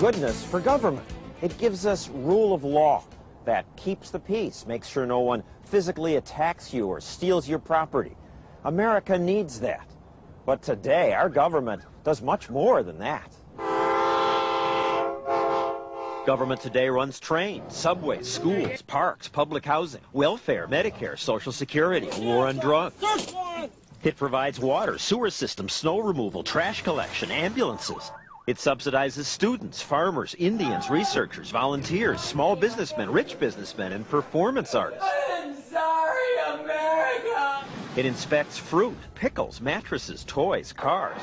goodness for government. It gives us rule of law that keeps the peace, makes sure no one physically attacks you or steals your property. America needs that. But today, our government does much more than that. Government today runs trains, subways, schools, parks, public housing, welfare, Medicare, Social Security, war on drugs. It provides water, sewer systems, snow removal, trash collection, ambulances. It subsidizes students, farmers, Indians, researchers, volunteers, small businessmen, rich businessmen, and performance artists. I'm sorry, America! It inspects fruit, pickles, mattresses, toys, cars,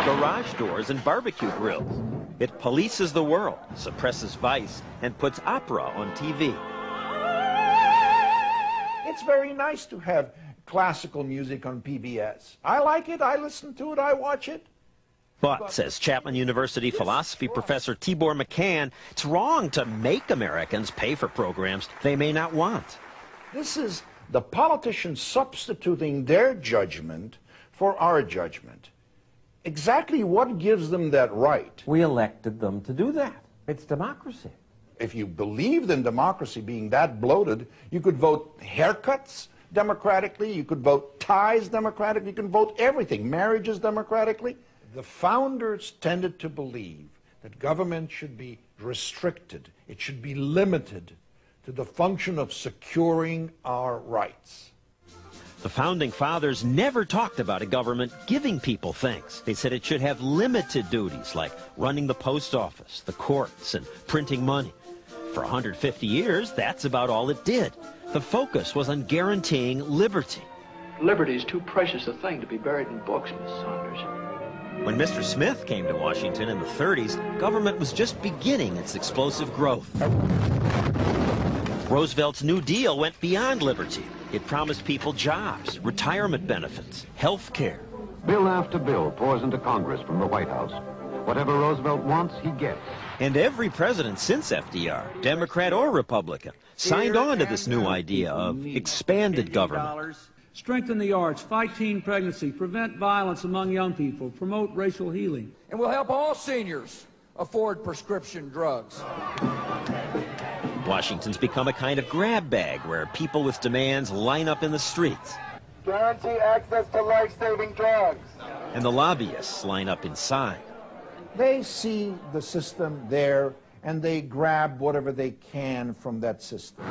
garage doors, and barbecue grills. It polices the world, suppresses vice, and puts opera on TV. It's very nice to have classical music on PBS. I like it, I listen to it, I watch it. But, says Chapman University philosophy professor Tibor Machan, it's wrong to make Americans pay for programs they may not want. This is the politicians substituting their judgment for our judgment. Exactly what gives them that right? We elected them to do that. It's democracy. If you believed in democracy being that bloated, you could vote haircuts democratically, you could vote ties democratically, you could vote everything, marriages democratically. The founders tended to believe that government should be restricted, it should be limited to the function of securing our rights. The Founding Fathers never talked about a government giving people things. They said it should have limited duties like running the post office, the courts, and printing money. For 150 years, that's about all it did. The focus was on guaranteeing liberty. Liberty is too precious a thing to be buried in books, Miss Saunders. When Mr. Smith came to Washington in the 30s, government was just beginning its explosive growth. Roosevelt's New Deal went beyond liberty. It promised people jobs, retirement benefits, health care. Bill after bill pours into Congress from the White House. Whatever Roosevelt wants, he gets. And every president since FDR, Democrat or Republican, signed on to this new idea of expanded government. Strengthen the arts, fight teen pregnancy, prevent violence among young people, promote racial healing. And we'll help all seniors afford prescription drugs. Washington's become a kind of grab bag where people with demands line up in the streets. Guarantee access to life-saving drugs. And the lobbyists line up inside. They see the system there and they grab whatever they can from that system.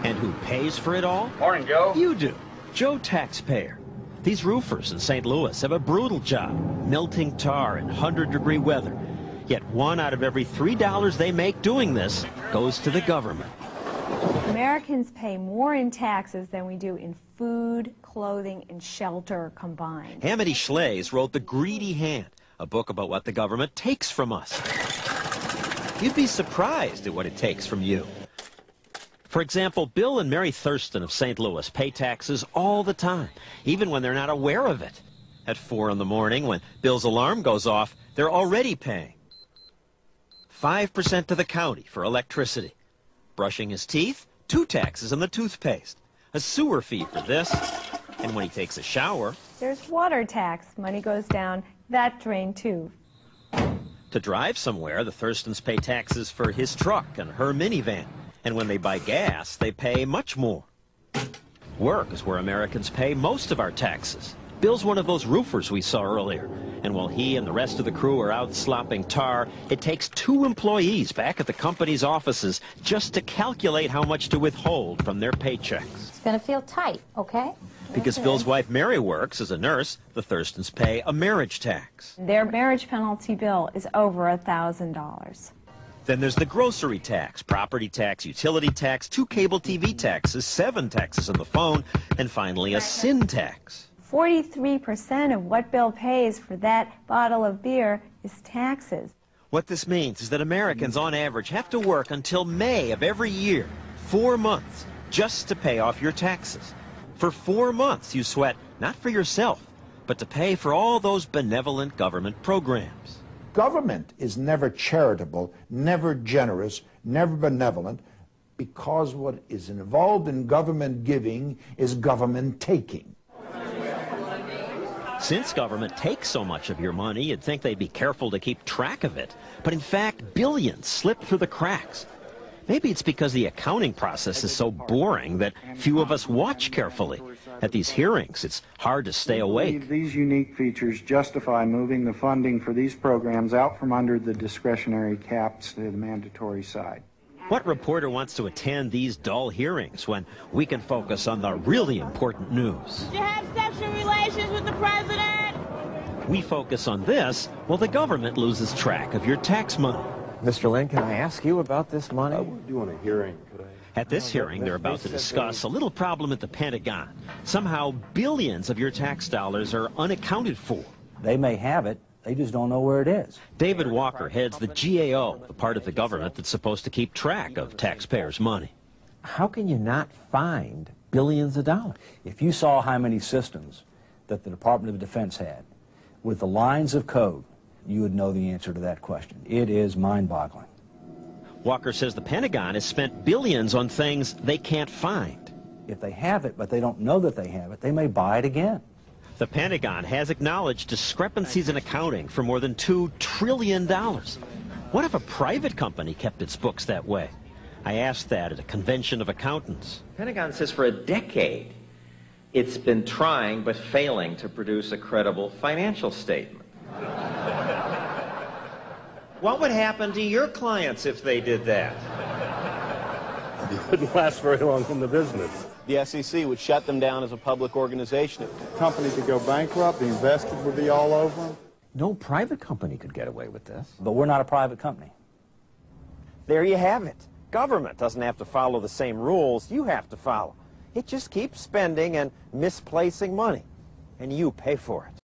And who pays for it all? Morning, Joe. You do. Joe Taxpayer. These roofers in St. Louis have a brutal job, melting tar in 100-degree weather. Yet 1 out of every $3 they make doing this goes to the government. Americans pay more in taxes than we do in food, clothing, and shelter combined. Amity Schlaze wrote The Greedy Hand, a book about what the government takes from us. You'd be surprised at what it takes from you. For example, Bill and Mary Thurston of St. Louis pay taxes all the time, even when they're not aware of it. At 4 in the morning, when Bill's alarm goes off, they're already paying 5% to the county for electricity. Brushing his teeth, 2 taxes on the toothpaste. A sewer fee for this. And when he takes a shower... There's water tax. Money goes down that drain, too. To drive somewhere, the Thurstons pay taxes for his truck and her minivan. And when they buy gas, they pay much more. Work is where Americans pay most of our taxes. Bill's one of those roofers we saw earlier. And while he and the rest of the crew are out slopping tar, it takes 2 employees back at the company's offices just to calculate how much to withhold from their paychecks. It's going to feel tight, okay? Because Bill's wife Mary works as a nurse, the Thurstons pay a marriage tax. Their marriage penalty bill is over $1,000. Then there's the grocery tax, property tax, utility tax, 2 cable TV taxes, 7 taxes on the phone, and finally a sin tax. 43% of what Bill pays for that bottle of beer is taxes. What this means is that Americans on average have to work until May of every year, 4 months, just to pay off your taxes. For 4 months you sweat, not for yourself, but to pay for all those benevolent government programs. Government is never charitable, never generous, never benevolent, because what is involved in government giving is government taking. Since government takes so much of your money, you'd think they'd be careful to keep track of it. But in fact, billions slip through the cracks. Maybe it's because the accounting process is so boring that few of us watch carefully. At these hearings, it's hard to stay awake. These unique features justify moving the funding for these programs out from under the discretionary caps to the mandatory side. What reporter wants to attend these dull hearings when we can focus on the really important news? Did you have sexual relations with the president? We focus on this while the government loses track of your tax money. Mr. Lynn, can I ask you about this money? We're doing a hearing. At this hearing, they're about to discuss a little problem at the Pentagon. Somehow, billions of your tax dollars are unaccounted for. They may have it, they just don't know where it is. David Walker heads the GAO, the part of the government that's supposed to keep track of taxpayers' money. How can you not find billions of dollars? If you saw how many systems that the Department of Defense had with the lines of code, you would know the answer to that question. It is mind-boggling. Walker says the Pentagon has spent billions on things they can't find. If they have it, but they don't know that they have it, they may buy it again. The Pentagon has acknowledged discrepancies in accounting for more than $2 trillion. What if a private company kept its books that way? I asked that at a convention of accountants. The Pentagon says for a decade it's been trying but failing to produce a credible financial statement. What would happen to your clients if they did that? You wouldn't last very long in the business. The SEC would shut them down as a public organization. The company could go bankrupt, the investors would be all over them. No private company could get away with this. But we're not a private company. There you have it. Government doesn't have to follow the same rules you have to follow. It just keeps spending and misplacing money, and you pay for it.